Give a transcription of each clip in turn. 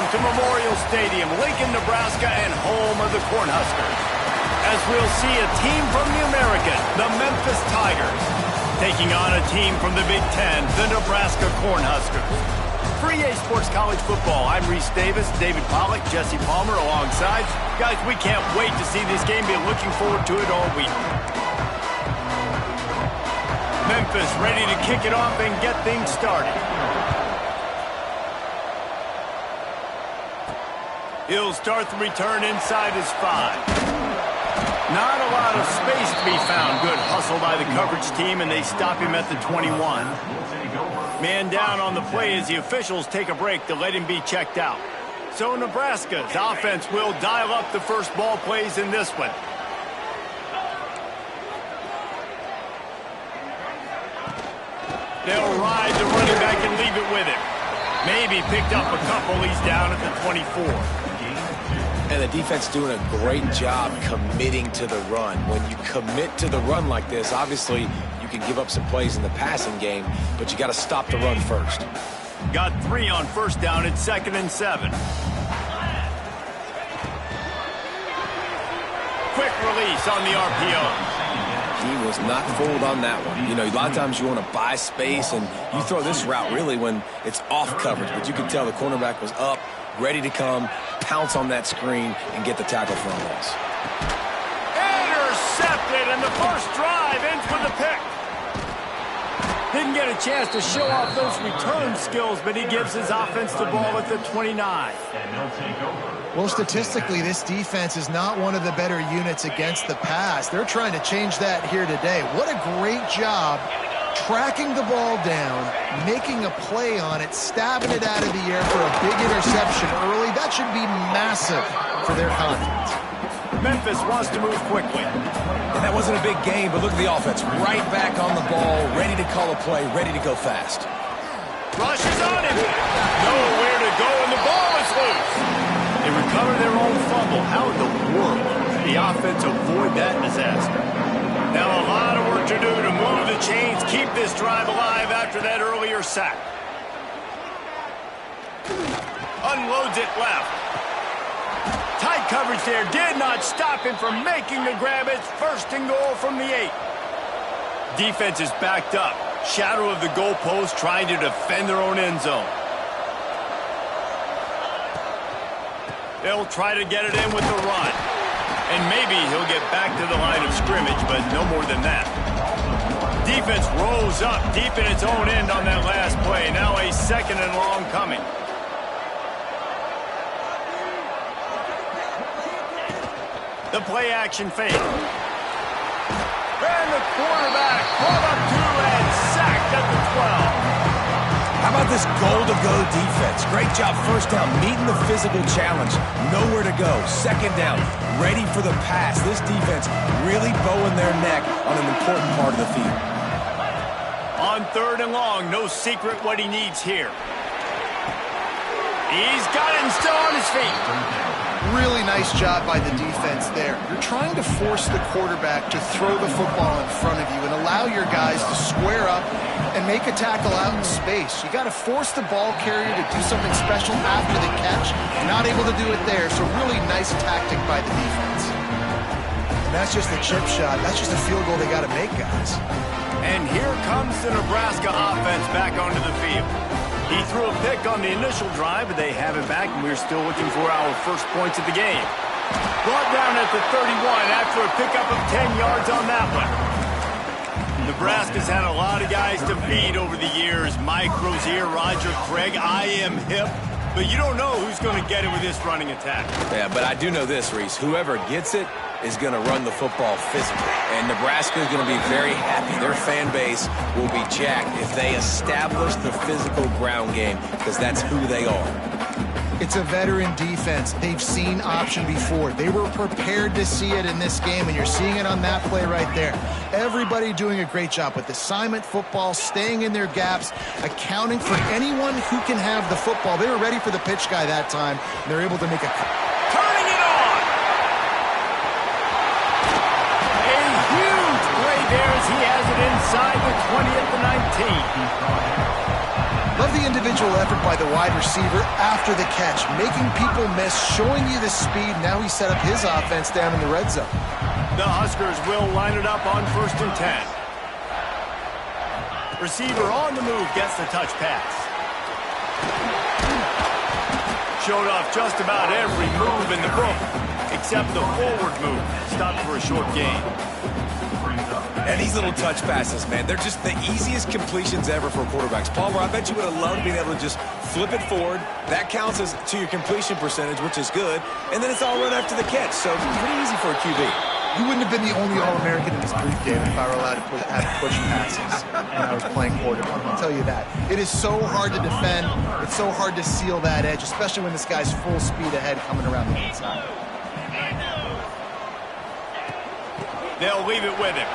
to Memorial Stadium, Lincoln, Nebraska, and home of the Cornhuskers. As we'll see a team from the American, the Memphis Tigers, taking on a team from the Big Ten, the Nebraska Cornhuskers. For EA Sports College Football, I'm Reese Davis, David Pollack, Jesse Palmer alongside. Guys, we can't wait to see this game. Been looking forward to it all week. Memphis ready to kick it off and get things started. He'll start the return inside his 5. Not a lot of space to be found. Good hustle by the coverage team, and they stop him at the 21. Man down on the play as the officials take a break to let him be checked out. So Nebraska's offense will dial up the first ball plays in this one. They'll ride the running back and leave it with him. Maybe picked up a couple. He's down at the 24. And the defense doing a great job committing to the run. When you commit to the run like this, obviously you can give up some plays in the passing game, but you got to stop the run first. Got 3 on first down at 2nd and 7. Quick release on the RPO. He was not fooled on that one. You know, a lot of times you want to buy space, and you throw this route really when it's off coverage, but you can tell the cornerback was up, ready to come, pounce on that screen, and get the tackle for a loss. Intercepted, and the first drive ends with a pick. Didn't get a chance to show off those return skills, but he gives his offense the ball at the 29. Well, statistically, this defense is not one of the better units against the pass. They're trying to change that here today. What a great job tracking the ball down, making a play on it, stabbing it out of the air for a big interception early. That should be massive for their confidence. Memphis wants to move quickly. And that wasn't a big game, but look at the offense. Right back on the ball, ready to call a play, ready to go fast. Rushes on him. Nowhere to go, and the ball is loose. They recover their own fumble. How in the world did the offense avoid that disaster? Now a lot of work to do to move the chains, keep this drive alive after that earlier sack. Unloads it left. Tight coverage there did not stop him from making the grab. It's 1st and goal from the 8. Defense is backed up. Shadow of the goalpost, trying to defend their own end zone. They'll try to get it in with the run. And maybe he'll get back to the line of scrimmage, but no more than that. Defense rose up deep in its own end on that last play. Now a 2nd and long coming. The play action fake. And the quarterback pulled up 2 and sacked at the 12. How about this goal-to-go defense? Great job first down, meeting the physical challenge. Nowhere to go. 2nd down, ready for the pass. This defense really bowing their neck on an important part of the field. On 3rd and long, no secret what he needs here. He's got it and still on his feet. Really nice job by the defense there. You're trying to force the quarterback to throw the football in front of you and allow your guys to square up and make a tackle out in space. You got to force the ball carrier to do something special after the catch. Not able to do it there, so really nice tactic by the defense. And that's just a chip shot. That's just a field goal they got to make, guys. And here comes the Nebraska offense back onto the field. He threw a pick on the initial drive, but they have it back, and we're still looking for our first points of the game. Brought down at the 31 after a pickup of 10 yards on that one. Nebraska's had a lot of guys to feed over the years. Mike Rozier, Roger Craig, I am hip. But you don't know who's going to get it with this running attack. Yeah, but I do know this, Reese. Whoever gets it is going to run the football physically. And Nebraska is going to be very happy. Their fan base will be jacked if they establish the physical ground game, because that's who they are. It's a veteran defense. They've seen option before. They were prepared to see it in this game, and you're seeing it on that play right there. Everybody doing a great job with assignment football, staying in their gaps, accounting for anyone who can have the football. They were ready for the pitch guy that time, and they're able to make a... Turning it on! A huge play there as he has it inside the 20 at the 19. Love the individual effort by the wide receiver after the catch, making people miss, showing you the speed. Now he set up his offense down in the red zone. The Huskers will line it up on 1st and 10. Receiver on the move gets the touch pass. Showed off just about every move in the book, except the forward move. Stopped for a short gain. And these little touch passes, man, they're just the easiest completions ever for quarterbacks. Palmer, I bet you would have loved being able to just flip it forward. That counts as to your completion percentage, which is good. And then it's all run after the catch, so pretty easy for a QB. You wouldn't have been the only All-American in this group, David, if I were allowed to have push passes when I was playing quarterback. I'll tell you that. It is so hard to defend. It's so hard to seal that edge, especially when this guy's full speed ahead coming around the inside. They'll leave it with him.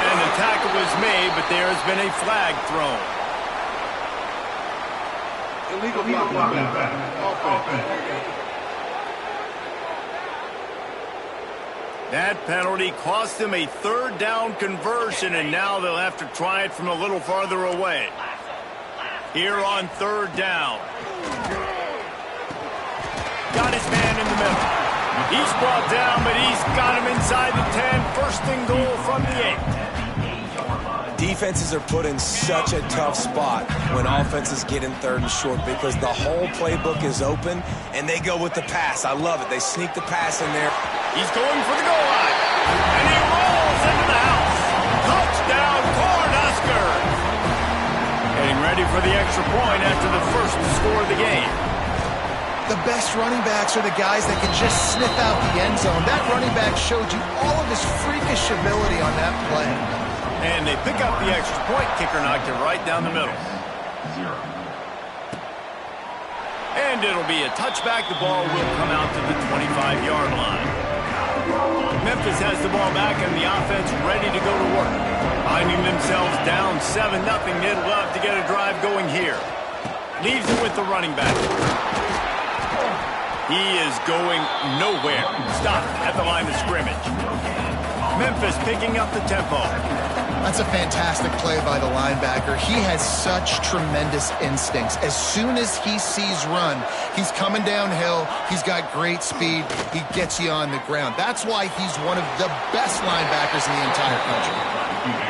And the tackle was made, but there has been a flag thrown. Illegal block. Offense. That penalty cost them a 3rd down conversion, and now they'll have to try it from a little farther away. Here on 3rd down. Got his man in the middle. He's brought down, but he's got him inside the 10. 1st and goal from the 8. Defenses are put in such a tough spot when offenses get in 3rd and short because the whole playbook is open, and they go with the pass. I love it. They sneak the pass in there. He's going for the goal line, and he rolls into the house. Touchdown, Cornhuskers! Getting ready for the extra point after the first score of the game. The best running backs are the guys that can just sniff out the end zone. That running back showed you all of his freakish ability on that play. And they pick up the extra point. Kicker knocked it right down the middle. And it'll be a touchback. The ball will come out to the 25-yard line. Memphis has the ball back and the offense ready to go to work. Finding themselves down 7-0. They'd love to get a drive going here. Leaves it with the running back. He is going nowhere. Stopped at the line of scrimmage. Memphis picking up the tempo. That's a fantastic play by the linebacker. He has such tremendous instincts. As soon as he sees run, he's coming downhill. He's got great speed. He gets you on the ground. That's why he's one of the best linebackers in the entire country.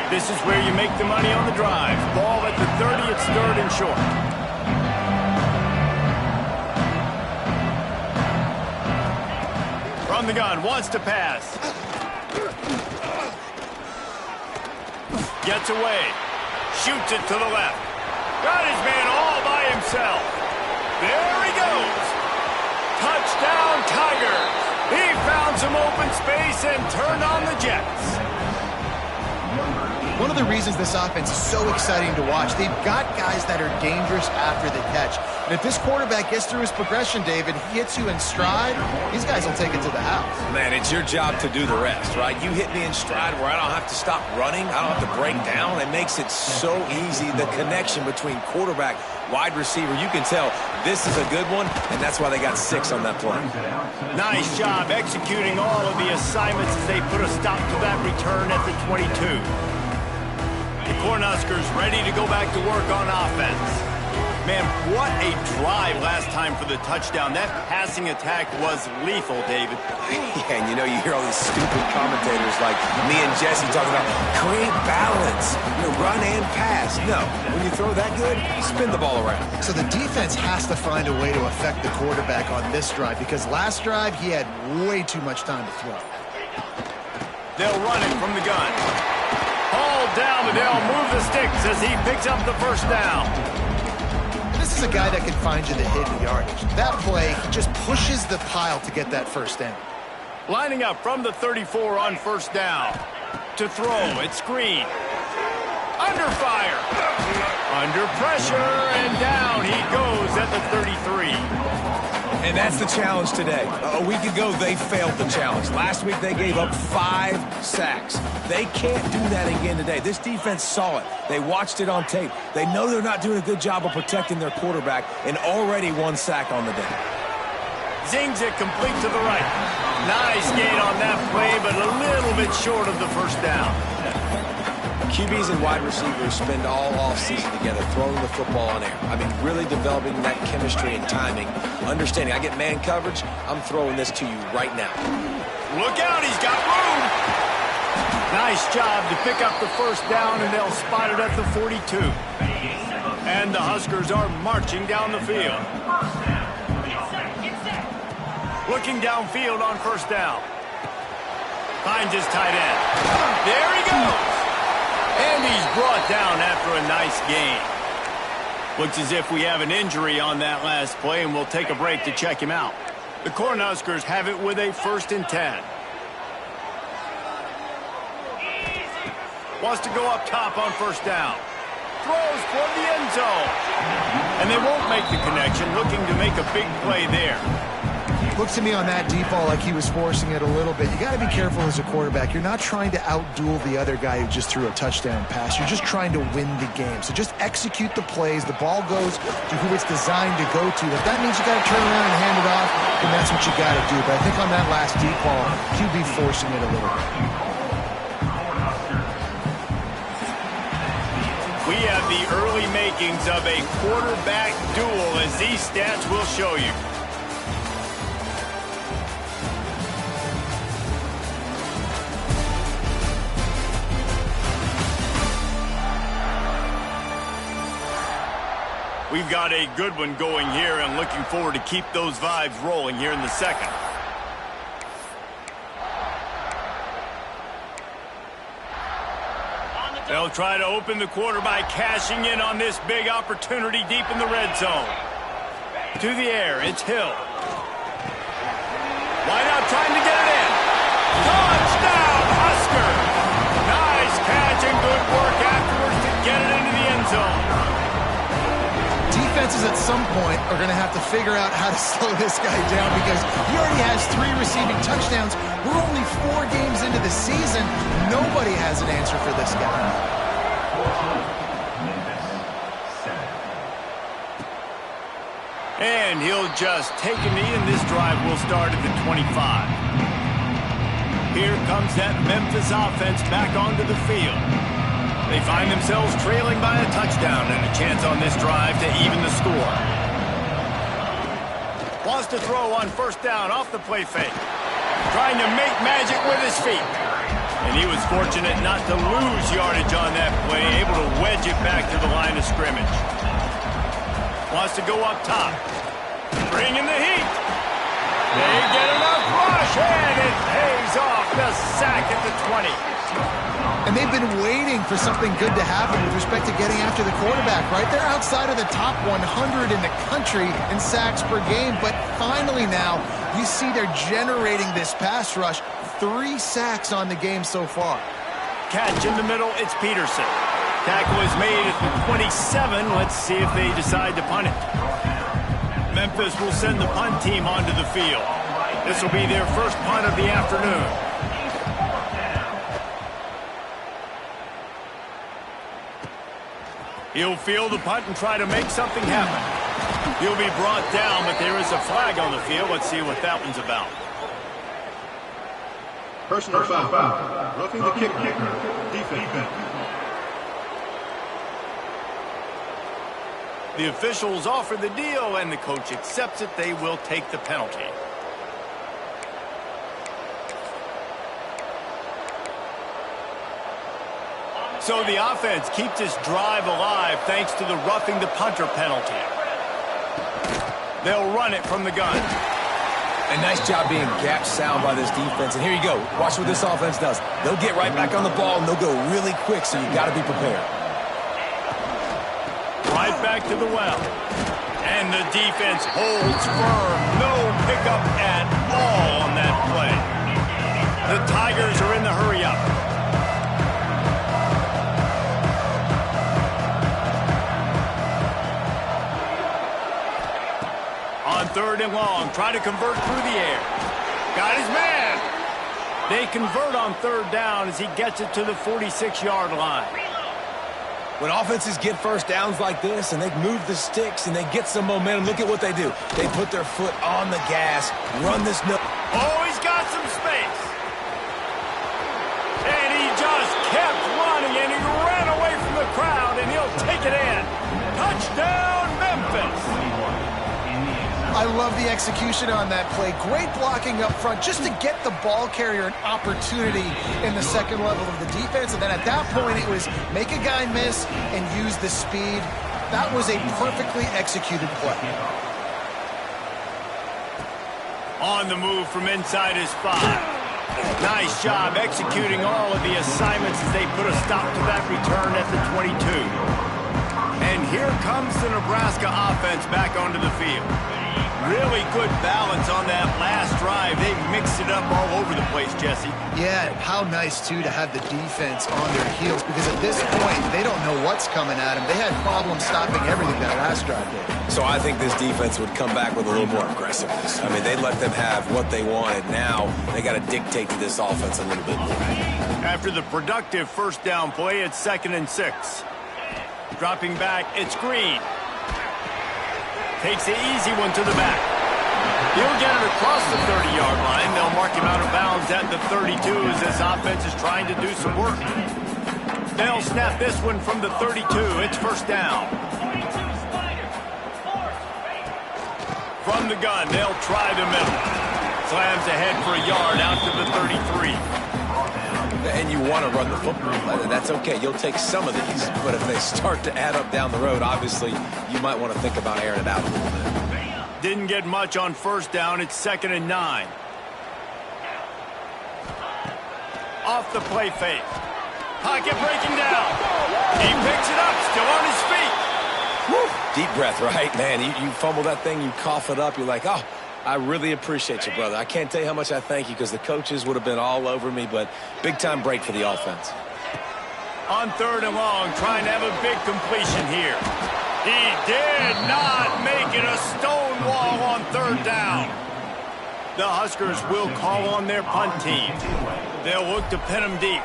This is where you make the money on the drive. Ball at the 30. It's 3rd and short. From the gun, wants to pass. Gets away. Shoots it to the left. Got his man all by himself. There he goes. Touchdown, Tigers. He found some open space and turned on the Jets. One of the reasons this offense is so exciting to watch, they've got guys that are dangerous after the catch. And if this quarterback gets through his progression, David, he hits you in stride, these guys will take it to the house. Man, it's your job to do the rest, right? You hit me in stride where I don't have to stop running. I don't have to break down. It makes it so easy. The connection between quarterback, wide receiver, you can tell this is a good one, and that's why they got 6 on that play. Nice job executing all of the assignments as they put a stop to that return at the 22. The Cornhuskers ready to go back to work on offense. Man, what a drive last time for the touchdown. That passing attack was lethal, David. Yeah, and you hear all these stupid commentators like me and Jesse talking about create balance, run and pass. No, when you throw that good, spin the ball around. So the defense has to find a way to affect the quarterback on this drive because last drive he had way too much time to throw. They'll run it from the gun. Hauled down, but they'll move the sticks as he picks up the 1st down. This is a guy that can find you the hidden yardage. That play, he just pushes the pile to get that 1st down. Lining up from the 34 on 1st down. To throw, it's screen. Under fire. Under pressure, and down he goes at the 33. And that's the challenge today. A week ago, they failed the challenge. Last week, they gave up 5 sacks. They can't do that again today. This defense saw it. They watched it on tape. They know they're not doing a good job of protecting their quarterback, and already 1 sack on the day. Zings it complete to the right. Nice gain on that play, but a little bit short of the 1st down. QBs and wide receivers spend all offseason together throwing the football in air. I mean, really developing that chemistry and timing. Understanding, I get man coverage, I'm throwing this to you right now. Look out, he's got room. Nice job to pick up the first down, and they'll spot it at the 42. And the Huskers are marching down the field. Looking downfield on first down. Finds his tight end. There he goes. And he's brought down after a nice gain. Looks as if we have an injury on that last play, and we'll take a break to check him out. The Cornhuskers have it with a 1st and 10. Wants to go up top on first down. Throws for the end zone. And they won't make the connection, looking to make a big play there. Looks to me on that deep ball like he was forcing it a little bit. You got to be careful as a quarterback. You're not trying to outduel the other guy who just threw a touchdown pass. You're just trying to win the game. So just execute the plays. The ball goes to who it's designed to go to. If that means you got to turn around and hand it off, then that's what you got to do. But I think on that last deep ball, QB forcing it a little bit. We have the early makings of a quarterback duel, as these stats will show you. We've got a good one going here, and looking forward to keep those vibes rolling here in the second. They'll try to open the quarter by cashing in on this big opportunity deep in the red zone. To the air, it's Hill. Wide out trying to get it in. Touchdown, Husker! Nice catch and good work afterwards to get it into the end zone. Defenses at some point are going to have to figure out how to slow this guy down, because he already has 3 receiving touchdowns. We're only 4 games into the season. Nobody has an answer for this guy. And he'll just take a knee, and this drive will start at the 25. Here comes that Memphis offense back onto the field. They find themselves trailing by a touchdown and a chance on this drive to even the score. Wants to throw on first down off the play fake. Trying to make magic with his feet. And he was fortunate not to lose yardage on that play, able to wedge it back to the line of scrimmage. Wants to go up top. Bring in the heat. They get enough rush, and it pays off. The sack at the 20. And they've been waiting for something good to happen with respect to getting after the quarterback, right? They're outside of the top 100 in the country in sacks per game, but finally now you see they're generating this pass rush. 3 sacks on the game so far. Catch in the middle, it's Peterson. Tackle is made at the 27. Let's see if they decide to punt it. Memphis will send the punt team onto the field. This will be their first punt of the afternoon. He'll field the punt and try to make something happen. He'll be brought down, but there is a flag on the field. Let's see what that one's about. Personal foul. Roughing the kicker. Defense. The officials offer the deal, and the coach accepts it. They will take the penalty. So the offense keeps this drive alive thanks to the roughing the punter penalty. They'll run it from the gun. A nice job being gap sound by this defense. And here you go. Watch what this offense does. They'll get right back on the ball, and they'll go really quick, so you got to be prepared. Right back to the well. And the defense holds firm. No pickup at all on that play. The Tigers are in the hurry-up. On 3rd and long, try to convert through the air. Got his man. They convert on 3rd down as he gets it to the 46-yard line. When offenses get first downs like this and they move the sticks and they get some momentum, look at what they do. They put their foot on the gas, run this. Oh, he's got some space. And he just kept running, and he and he'll take it in. Touchdown, Memphis. I love the execution on that play. Great blocking up front just to get the ball carrier an opportunity in the second level of the defense. And then at that point, it was make a guy miss and use the speed. That was a perfectly executed play. On the move from inside his 5. Nice job executing all of the assignments as they put a stop to that return at the 22. And here comes the Nebraska offense back onto the field. Really good balance on that last drive. They mixed it up all over the place, Jesse. Yeah, how nice, too, to have the defense on their heels, because at this point, they don't know what's coming at them. They had problems stopping everything that last drive did. So I think this defense would come back with a little more aggressiveness. I mean, they let them have what they wanted. Now they got to dictate to this offense a little bit more. After the productive first down play, it's 2nd and 6. Dropping back, it's Green. Takes the easy one to the back. He'll get it across the 30-yard line. They'll mark him out of bounds at the 32 as this offense is trying to do some work. They'll snap this one from the 32. It's first down. From the gun, they'll try the middle. Slams ahead for a yard out to the 33. And you want to run the football. That's okay. You'll take some of these. But if they start to add up down the road, obviously, you might want to think about airing it out a little bit. Didn't get much on first down. It's 2nd and 9. Off the play fake. Pocket breaking down. He picks it up, still on his feet. Woo. Deep breath, right? Man, you fumble that thing, you cough it up, you're like, oh, I really appreciate you, brother. I can't tell you how much I thank you because the coaches would have been all over me, but big-time break for the offense. On 3rd and long, trying to have a big completion here. He did not make it a stone wall on 3rd down. The Huskers will call on their punt team. They'll look to pin him deep.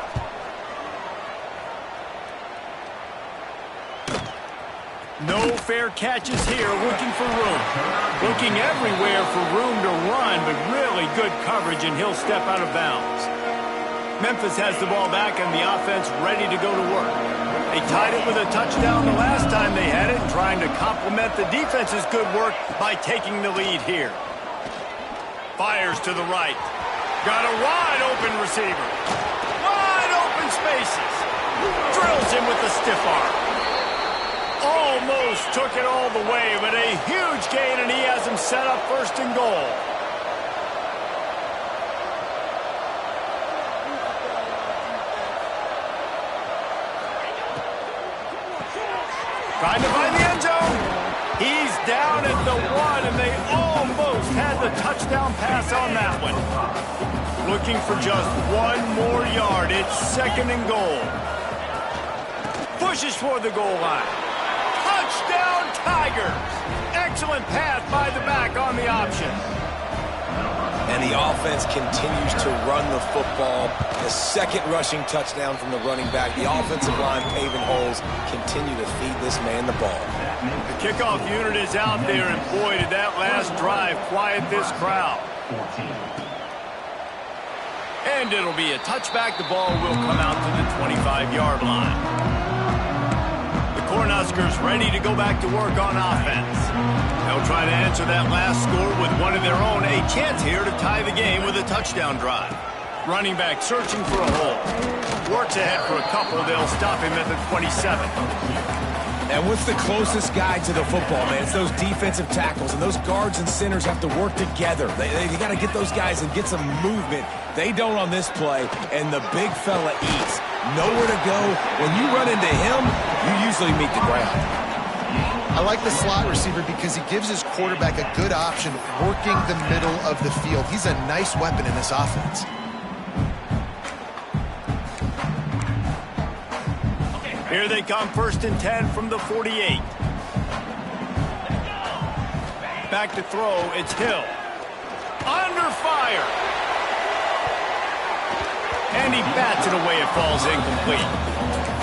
No fair catches here, looking for room. Looking everywhere for room to run, but really good coverage, and he'll step out of bounds. Memphis has the ball back, and the offense ready to go to work. They tied it with a touchdown the last time they had it, and trying to complement the defense's good work by taking the lead here. Fires to the right. Got a wide open receiver. Wide open spaces. Drills him with the stiff arm. Almost took it all the way, but a huge gain, and he has him set up 1st and goal. Trying to find the end zone. He's down at the 1, and they almost had the touchdown pass on that one. Looking for just 1 more yard. It's 2nd and goal. Pushes for the goal line. Touchdown, Tigers! Excellent pass by the back on the option. And the offense continues to run the football. The 2nd rushing touchdown from the running back. The offensive line paving holes. Continue to feed this man the ball. The kickoff unit is out there, and boy, did that last drive quiet this crowd. And it'll be a touchback. The ball will come out to the 25-yard line. Cornhuskers ready to go back to work on offense. They'll try to answer that last score with one of their own. A chance here to tie the game with a touchdown drive. Running back searching for a hole. Works ahead for a couple. They'll stop him at the 27. And what's the closest guy to the football, man? It's those defensive tackles, and those guards and centers have to work together. They got to get those guys and get some movement. They don't on this play, and the big fella eats. Nowhere to go. When you run into him, you usually meet the ground. I like the slot receiver because he gives his quarterback a good option working the middle of the field. He's a nice weapon in this offense. Here they come, 1st and 10 from the 48. Back to throw, it's Hill. Under fire. And he bats it away, it falls incomplete.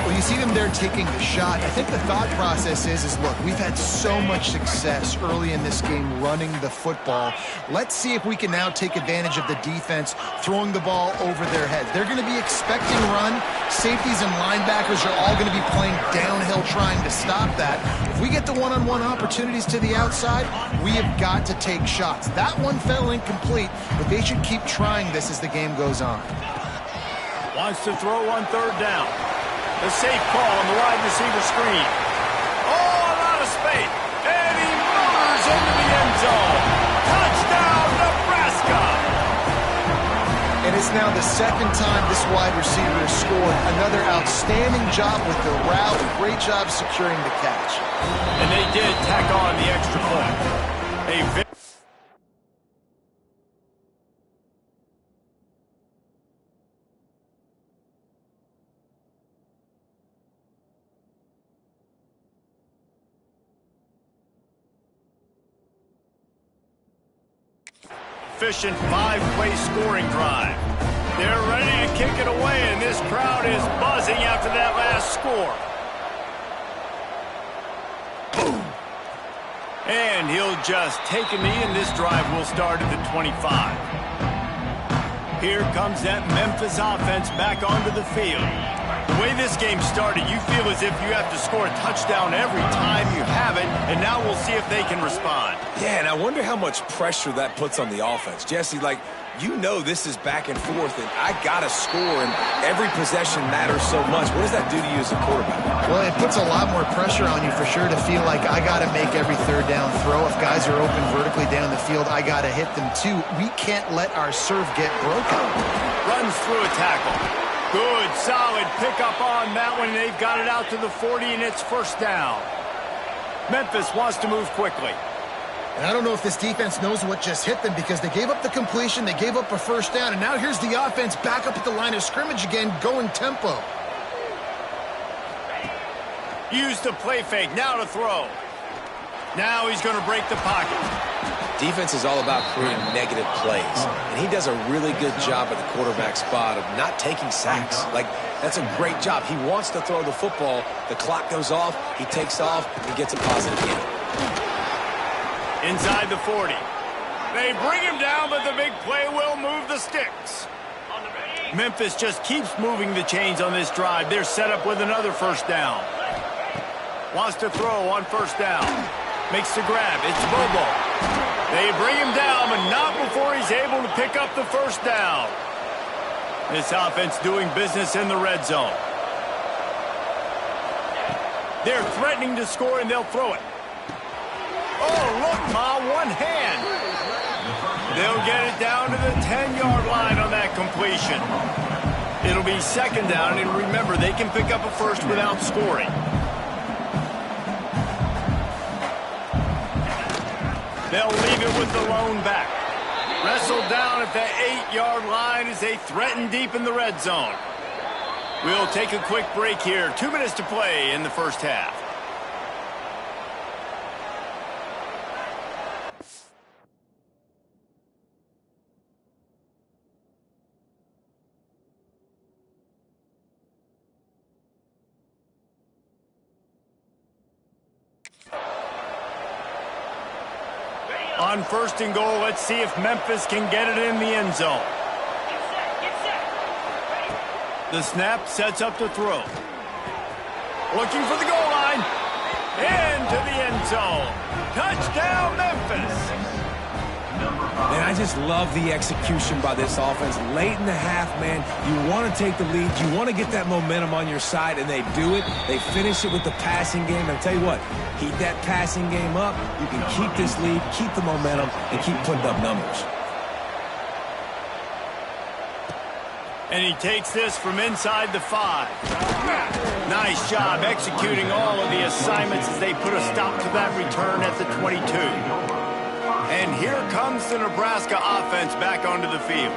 Well, you see them there taking the shot. I think the thought process is look, we've had so much success early in this game running the football. Let's see if we can now take advantage of the defense throwing the ball over their heads. They're going to be expecting run. Safeties and linebackers are all going to be playing downhill trying to stop that. If we get the one-on-one opportunities to the outside, we have got to take shots. That one fell incomplete, but they should keep trying this as the game goes on. Wants to throw on third down. The safe call on the wide receiver screen. Oh, a lot of space. And he murders into the end zone. Touchdown, Nebraska. And it's now the second time this wide receiver has scored. Another outstanding job with the route. Great job securing the catch. And they did tack on the extra point. Efficient five-play scoring drive. They're ready to kick it away, and this crowd is buzzing after that last score. Boom. And he'll just take a knee, and this drive will start at the 25. Here comes that Memphis offense back onto the field. The way this game started, you feel as if you have to score a touchdown every time you have it, and now we'll see if they can respond. Yeah, and I wonder how much pressure that puts on the offense. Jesse, like, you know this is back and forth, and I got to score, and every possession matters so much. What does that do to you as a quarterback? Well, it puts a lot more pressure on you for sure to feel like I got to make every third down throw. If guys are open vertically down the field, I got to hit them too. We can't let our serve get broken. Runs through a tackle. Good, solid pickup on that one. They've got it out to the 40, and it's first down. Memphis wants to move quickly. And I don't know if this defense knows what just hit them because they gave up the completion, they gave up a first down, and now here's the offense back up at the line of scrimmage again, going tempo. Use the play fake, now to throw. Now he's going to break the pocket. Defense is all about creating negative plays, and he does a really good job at the quarterback spot of not taking sacks. Like, that's a great job. He wants to throw the football. The clock goes off, he takes off, and gets a positive gain. Inside the 40. They bring him down, but the big play will move the sticks. Memphis just keeps moving the chains on this drive. They're set up with another first down. Wants to throw on first down. Makes the grab. It's Bobo. They bring him down, but not before he's able to pick up the first down. This offense doing business in the red zone. They're threatening to score, and they'll throw it. Oh, look, Ma, one hand. They'll get it down to the 10-yard line on that completion. It'll be second down, and remember, they can pick up a first without scoring. They'll leave it with the lone back. Wrestled down at the 8-yard line as they threaten deep in the red zone. We'll take a quick break here. 2 minutes to play in the first half. On first and goal, let's see if Memphis can get it in the end zone. The snap sets up to throw. Looking for the goal line. Into the end zone. Touchdown, Memphis. Man, I just love the execution by this offense. Late in the half, man, you want to take the lead. You want to get that momentum on your side, and they do it. They finish it with the passing game. And I'll tell you what, keep that passing game up. You can keep this lead, keep the momentum, and keep putting up numbers. And he takes this from inside the 5. Nice job executing all of the assignments as they put a stop to that return at the 22. And here comes the Nebraska offense back onto the field.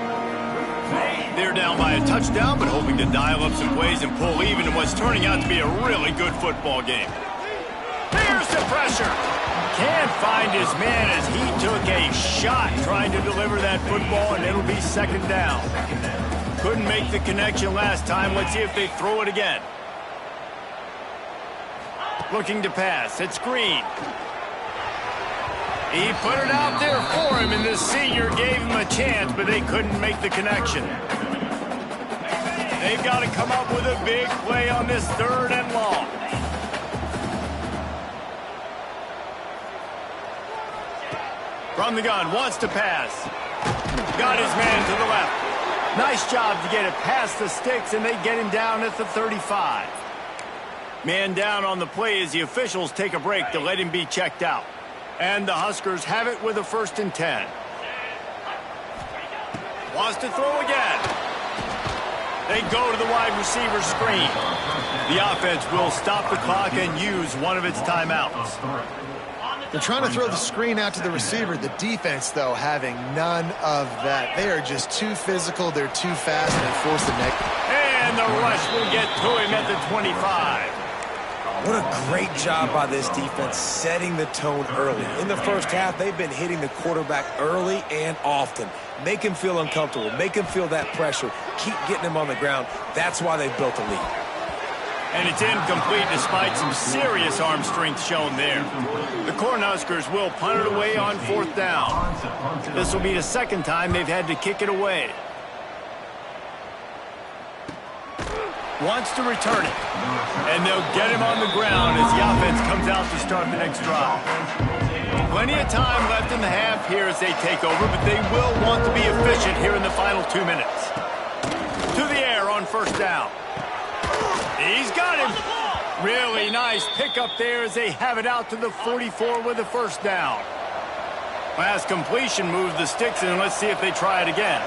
They're down by a touchdown, but hoping to dial up some plays and pull even in what's turning out to be a really good football game. Here's the pressure. Can't find his man as he took a shot trying to deliver that football, and it'll be second down. Couldn't make the connection last time. Let's see if they throw it again. Looking to pass. It's Green. He put it out there for him, and the senior gave him a chance, but they couldn't make the connection. They've got to come up with a big play on this 3rd and long. From the gun, wants to pass. Got his man to the left. Nice job to get it past the sticks, and they get him down at the 35. Man down on the play as the officials take a break to let him be checked out. And the Huskers have it with a 1st and 10. Wants to throw again. They go to the wide receiver screen. The offense will stop the clock and use one of its timeouts. They're trying to throw the screen out to the receiver. The defense, though, having none of that. They are just too physical. They're too fast, and they force the neck. And the rush will get to him at the 25. What a great job by this defense setting the tone early. In the first half, they've been hitting the quarterback early and often. Make him feel uncomfortable. Make him feel that pressure. Keep getting him on the ground. That's why they've built a lead. And it's incomplete despite some serious arm strength shown there. The Cornhuskers will punt it away on 4th down. This will be the 2nd time they've had to kick it away. Wants to return it. And they'll get him on the ground as the offense comes out to start the next drive. Plenty of time left in the half here as they take over, but they will want to be efficient here in the final 2 minutes. To the air on 1st down. He's got him. Really nice pickup there as they have it out to the 44 with a 1st down. Last completion moves the sticks, and let's see if they try it again.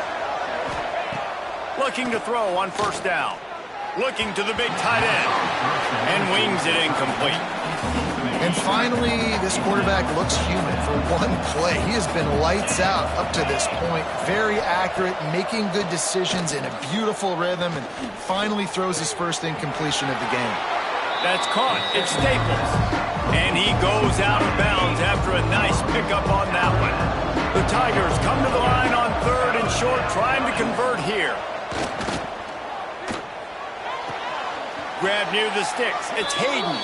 Looking to throw on 1st down. Looking to the big tight end. And wings it incomplete. And finally, this quarterback looks human for one play. He has been lights out up to this point. Very accurate, making good decisions in a beautiful rhythm, and finally throws his first incompletion of the game. That's caught. It's Staples. And he goes out of bounds after a nice pickup on that one. The Tigers come to the line on 3rd and short, trying to convert here. Grab near the sticks. It's Hayden.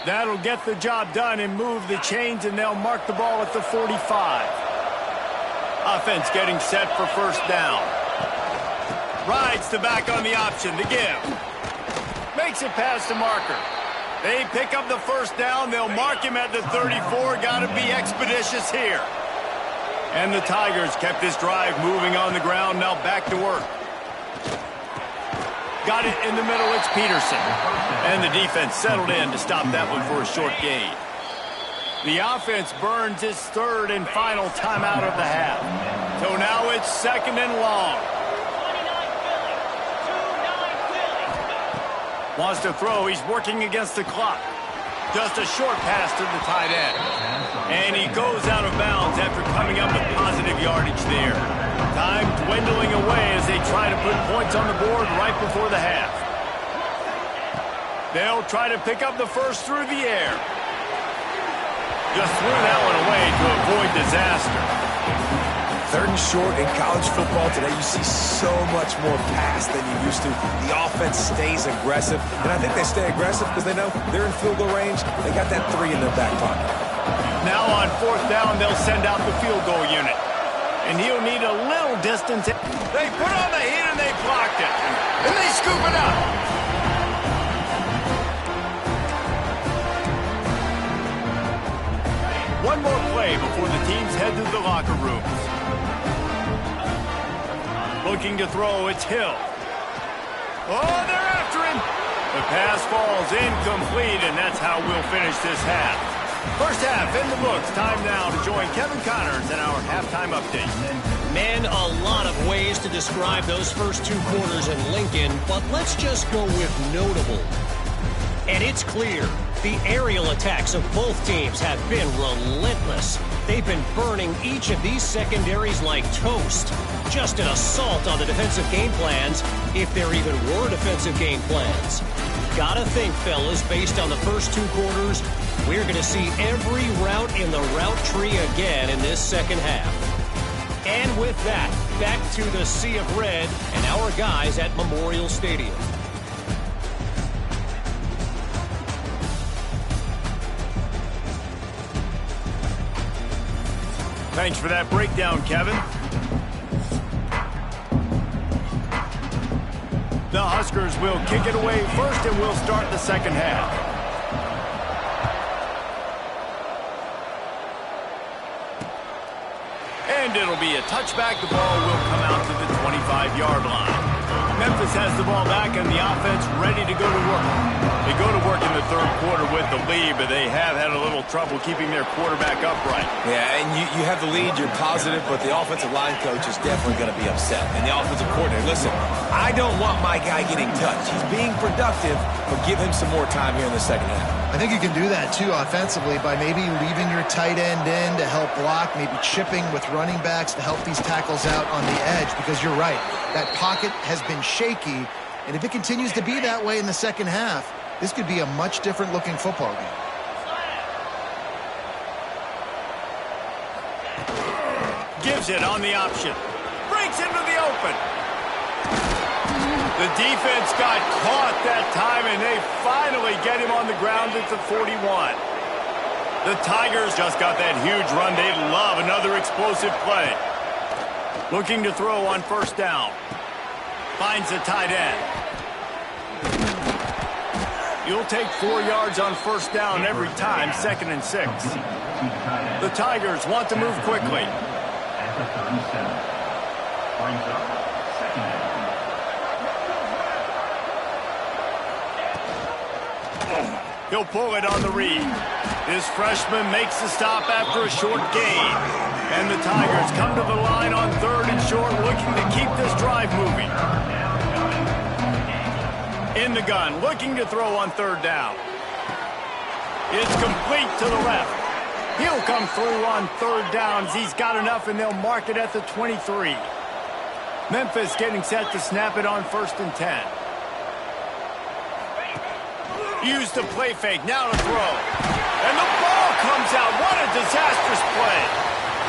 That'll get the job done and move the chains, and they'll mark the ball at the 45. Offense getting set for 1st down. Rides the back on the option to give. Makes it past the marker. They pick up the 1st down. They'll mark him at the 34. Got to be expeditious here. And the Tigers kept this drive moving on the ground. Now back to work. Got it in the middle. It's Peterson. And the defense settled in to stop that one for a short gain. The offense burns its 3rd and final timeout of the half. So now it's 2nd and long. Wants to throw. He's working against the clock. Just a short pass to the tight end. And he goes out of bounds after coming up with positive yardage there. Time dwindling away as they try to put points on the board right before the half. They'll try to pick up the 1st through the air. Just threw that one away to avoid disaster. 3rd and short in college football today, you see so much more pass than you used to. The offense stays aggressive, and I think they stay aggressive because they know they're in field goal range. They got that 3 in their back pocket. Now on 4th down, they'll send out the field goal unit. And he'll need a little distance. They put on the heat and they blocked it. And they scoop it up. One more play before the teams head to the locker rooms. Looking to throw, it's Hill. Oh, they're after him. The pass falls incomplete, and that's how we'll finish this half. First half in the books. Time now to join Kevin Connors in our halftime update. Man, a lot of ways to describe those first 2 quarters in Lincoln, but let's just go with notable. And it's clear, the aerial attacks of both teams have been relentless. They've been burning each of these secondaries like toast. Just an assault on the defensive game plans, if there even were defensive game plans. Gotta think, fellas, based on the first 2 quarters, we're going to see every route in the route tree again in this 2nd half. And with that, back to the Sea of Red and our guys at Memorial Stadium. Thanks for that breakdown, Kevin. The Huskers will kick it away first, and we'll start the second half. And it'll be a touchback. The ball will come out to the 25-yard line. Memphis has the ball back, and the offense ready to go to work. They go to work in the third quarter with the lead, but they have had a little trouble keeping their quarterback upright. Yeah, and you have the lead, you're positive, but the offensive line coach is definitely going to be upset. And the offensive coordinator, listen, I don't want my guy getting touched. He's being productive, but give him some more time here in the second half. I think you can do that, too, offensively, by maybe leaving your tight end in to help block, maybe chipping with running backs to help these tackles out on the edge, because you're right. That pocket has been shaky, and if it continues to be that way in the second half, this could be a much different-looking football game. Gives it on the option. Breaks into the open. The defense got caught that time, and they finally get him on the ground at the 41. The Tigers just got that huge run. They love another explosive play. Looking to throw on first down. Finds the tight end. You'll take 4 yards on first down every time, 2nd and 6. The Tigers want to move quickly. At the 37. Brings up second down. He'll pull it on the read. This freshman makes the stop after a short gain. And the Tigers come to the line on 3rd and short, looking to keep this drive moving. In the gun, looking to throw on 3rd down. It's complete to the left. He'll come through on 3rd downs. He's got enough, and they'll mark it at the 23. Memphis getting set to snap it on 1st and 10. Use the play fake, now to throw. And the ball comes out. What a disastrous play.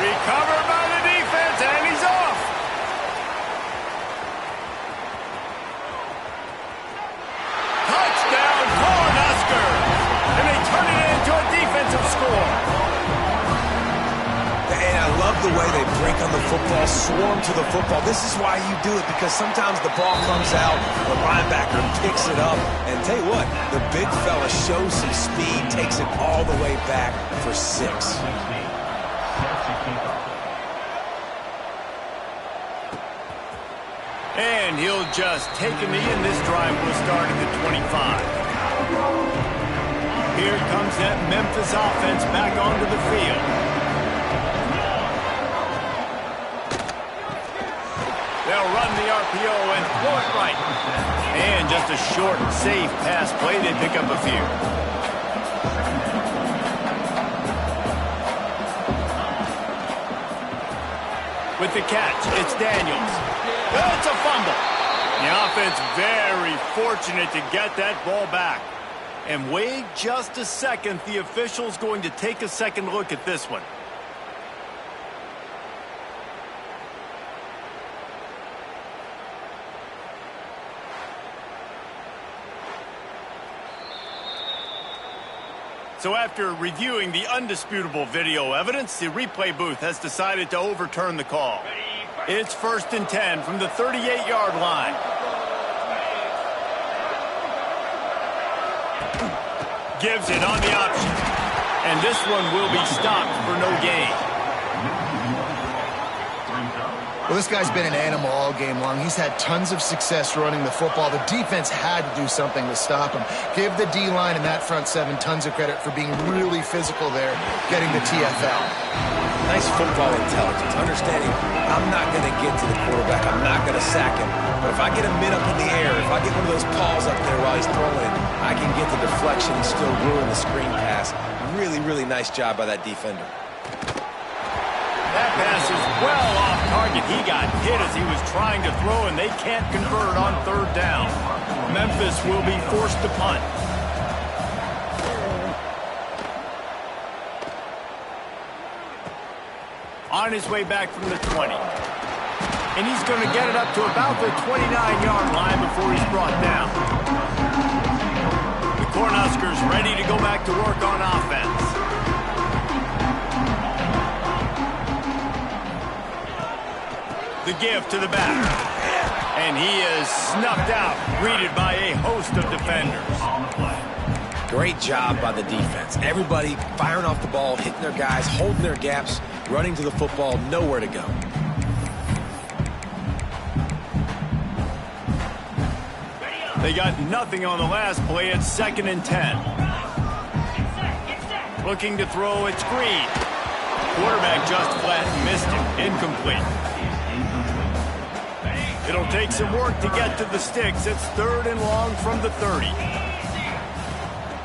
Recovered by the defense, and he's off. Touchdown, Huskers. And they turn it into a defensive score. And I love the way they break on the football, swarm to the football. This is why you do it, because sometimes the ball comes out, the linebacker picks it up, and tell you what, the big fella shows some speed, takes it all the way back for 6. And he'll just take a knee, and this drive will start at the 25. Here comes that Memphis offense back onto the field. They'll run the RPO and throw it right. And just a short, safe pass play. They pick up a few. With the catch, it's Daniels. It's a fumble. The offense very fortunate to get that ball back. And wait just a second. The official's going to take a second look at this one. So after reviewing the undisputable video evidence, the replay booth has decided to overturn the call. It's 1st and 10 from the 38-yard line. Gives it on the option. And this one will be stopped for no gain. Well, this guy's been an animal all game long. He's had tons of success running the football. The defense had to do something to stop him. Give the D-line and that front 7 tons of credit for being really physical there, getting the TFL. Nice football intelligence, understanding I'm not going to get to the quarterback, I'm not going to sack him, but if I get a mid up in the air, if I get one of those paws up there while he's throwing it, I can get the deflection and still ruin the screen pass. Really, really nice job by that defender. That pass is well off target. He got hit as he was trying to throw, and they can't convert on 3rd down. Memphis will be forced to punt. On his way back from the 20. And he's going to get it up to about the 29-yard line before he's brought down. The Cornhuskers ready to go back to work on offense. The give to the back. And he is snuffed out, greeted by a host of defenders. Great job by the defense. Everybody firing off the ball, hitting their guys, holding their gaps, running to the football, nowhere to go. They got nothing on the last play. It's 2nd and 10. Looking to throw, it's Green. Quarterback just flat missed it. Incomplete. It'll take some work to get to the sticks. It's 3rd and long from the 30.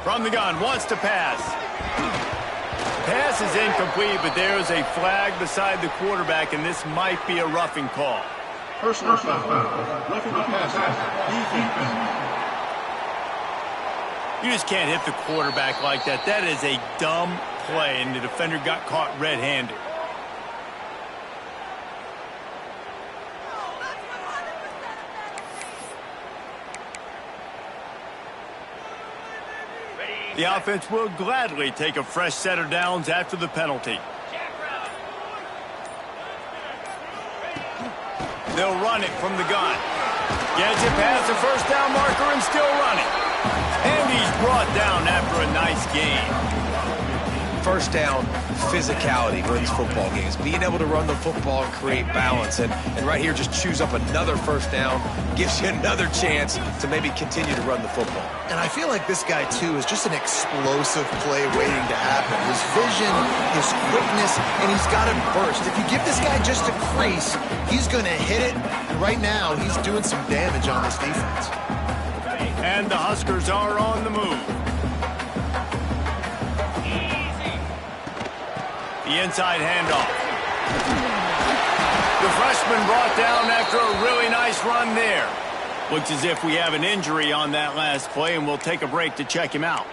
From the gun, wants to pass. Pass is incomplete, but there's a flag beside the quarterback, and this might be a roughing call. Personal foul. Roughing the passer. Defense. You just can't hit the quarterback like that. That is a dumb play, and the defender got caught red-handed. The offense will gladly take a fresh set of downs after the penalty. They'll run it from the gun. Gets it past the first down marker and still running. And he's brought down after a nice gain. First down, physicality wins football games. Being able to run the football and create balance. And right here, just choose up another first down. Gives you another chance to maybe continue to run the football. And I feel like this guy, too, is just an explosive play waiting to happen. His vision, his quickness, and he's got a burst. If you give this guy just a crease, he's going to hit it. And right now, he's doing some damage on this defense. And the Huskers are on the move. The inside handoff. The freshman brought down after a really nice run there. Looks as if we have an injury on that last play, and we'll take a break to check him out.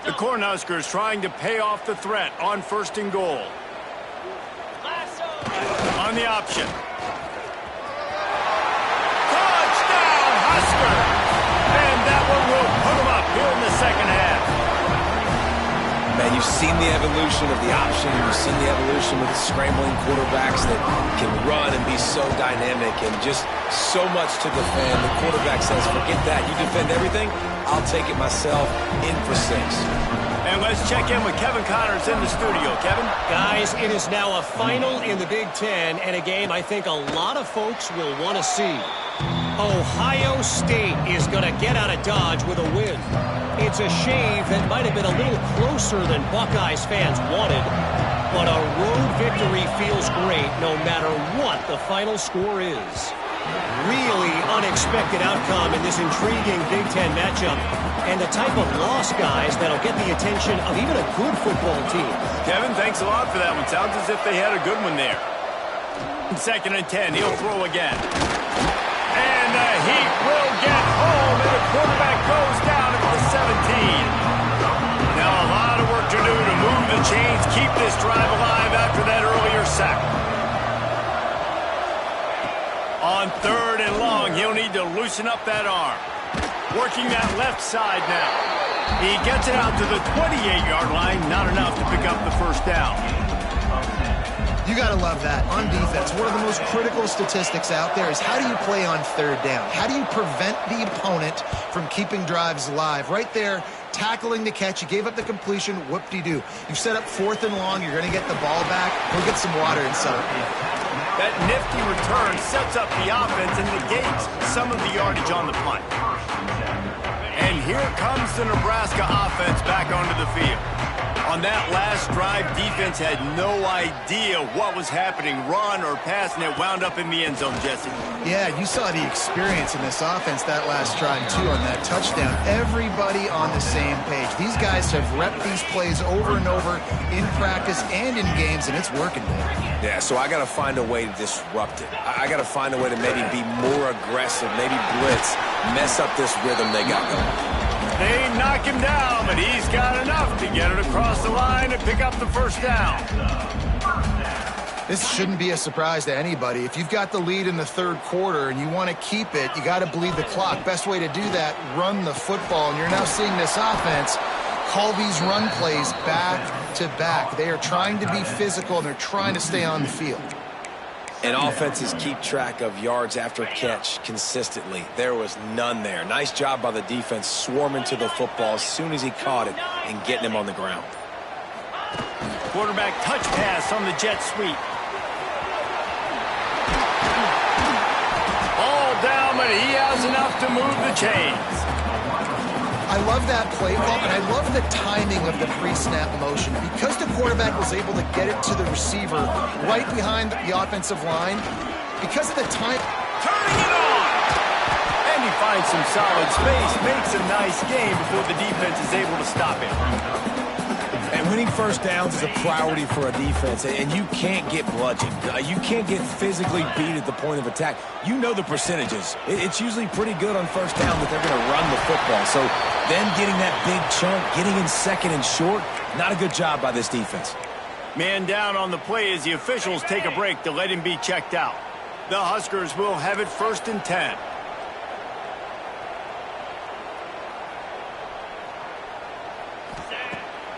The Cornhuskers trying to pay off the threat on 1st and goal. On the option. Touchdown, Husker! And that one will put them up here in the 2nd half. Man, you've seen the evolution of the option. You've seen the evolution with scrambling quarterbacks that can run and be so dynamic and just so much to defend. The quarterback says, forget that. You defend everything, I'll take it myself. In for 6. And let's check in with Kevin Connors in the studio. Kevin? Guys, it is now a final in the Big Ten and a game I think a lot of folks will want to see. Ohio State is going to get out of Dodge with a win. It's a shave that might have been a little closer than Buckeyes fans wanted, but a road victory feels great no matter what the final score is. Really unexpected outcome in this intriguing Big Ten matchup, and the type of loss, guys, that'll get the attention of even a good football team. Kevin, thanks a lot for that one. Sounds as if they had a good one there. 2nd and 10, he'll throw again. And the Heat will get home, and the quarterback goes down at the 17. Now a lot of work to do to move the chains, keep this drive alive after that earlier sack. On 3rd and long, he'll need to loosen up that arm. Working that left side now. He gets it out to the 28-yard line, not enough to pick up the first down. You got to love that. On defense, one of the most critical statistics out there is how do you play on 3rd down? How do you prevent the opponent from keeping drives alive? Right there, tackling the catch. You gave up the completion. Whoop-de-doo. You've set up 4th and long. You're going to get the ball back. Go get some water inside. That nifty return sets up the offense and negates some of the yardage on the punt. And here comes the Nebraska offense back onto the field. On that last drive, defense had no idea what was happening, run or pass, and it wound up in the end zone, Jesse. Yeah, you saw the experience in this offense that last drive, too, on that touchdown. Everybody on the same page. These guys have repped these plays over and over in practice and in games, and it's working, man. Yeah, so I got to find a way to disrupt it. I got to find a way to maybe be more aggressive, maybe blitz, mess up this rhythm they got going. They knock him down, but he's got enough to get it across the line and pick up the first down. This shouldn't be a surprise to anybody. If you've got the lead in the 3rd quarter and you want to keep it, you got to bleed the clock. Best way to do that, run the football. And you're now seeing this offense call these run plays back to back. They are trying to be physical, and they're trying to stay on the field. And offenses keep track of yards after catch consistently. There was none there. Nice job by the defense swarming to the football as soon as he caught it and getting him on the ground. Quarterback touch pass on the jet sweep. Ball down, but he has enough to move the chains. I love that play call, and I love the timing of the pre-snap motion. Because the quarterback was able to get it to the receiver right behind the offensive line, because of the time... Turning it on! And he finds some solid space, makes a nice game before the defense is able to stop him. And winning first downs is a priority for a defense, and you can't get bludgeoned. You can't get physically beat at the point of attack. You know the percentages. It's usually pretty good on first down that they're going to run the football. So then getting that big chunk, getting in second and short, not a good job by this defense. Man down on the play as the officials take a break to let him be checked out. The Huskers will have it 1st and 10.